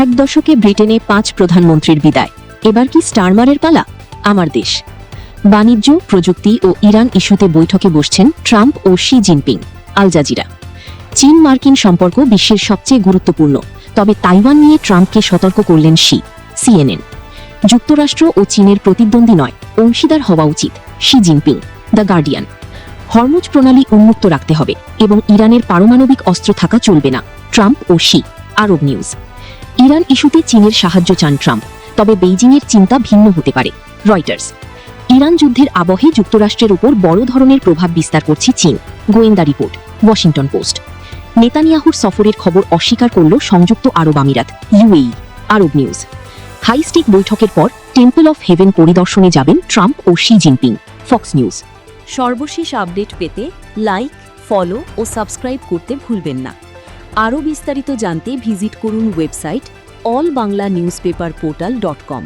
এক দশকে ব্রিটেনে 5 প্রধানমন্ত্রীর বিদায়। এবার কি স্টারমারের পালা? আমার দেশ। বাণিজ্য, প্রযুক্তি ও ইরান ইস্যুতে বৈঠকে বসছেন ট্রাম্প ও শি জিনপিং। Al Jazeera. চীন মার্কিন সম্পর্ক বিশ্বের সবচেয়ে গুরুত্বপূর্ণ, তবে তাইওয়ান নিয়ে ট্রাম্পকে সতর্ক করলেন শি। সিএনএন। যুক্তরাষ্ট্র ও চীনের প্রতিদ্বন্দ্বী নয়, অংশীদার হওয়া উচিত, Xi Jinping. The guardian. Hormuz প্রণালী উন্মুক্ত রাখতে হবে এবং ইরানের পারমাণবিক অস্ত্র থাকা চলবে না, ট্রাম্প ও শি। Arab News. ইরান ইস্যুতে চীনের সাহায্য চান ট্রাম্প, তবে বেইজিংয়ের চিন্তা ভিন্ন হতে পারে, রয়টার্স। ইরান যুদ্ধের আবহে যুক্তরাষ্ট্রের উপর বড় ধরনের প্রভাব বিস্তার করছে চীন, গোয়েন্দা রিপোর্ট, ওয়াশিংটন পোস্ট। নেতানিয়াহুর সফরের খবর অস্বীকার করল সংযুক্ত আরব আমিরাত, ইউএই। আরব নিউজ। হাইস্টিক বৈঠকের পর টেম্পল অফ হেভেন পরিদর্শনে যাবেন ট্রাম্প ও শি জিনপিং, ফক্স নিউজ। সর্বশেষ আপডেট পেতে লাইক, ফলো ও সাবস্ক্রাইব করতে ভুলবেন না। আরও বিস্তারিত জানতে ভিজিট করুন ওয়েবসাইট allbanglanewspaperportal.com।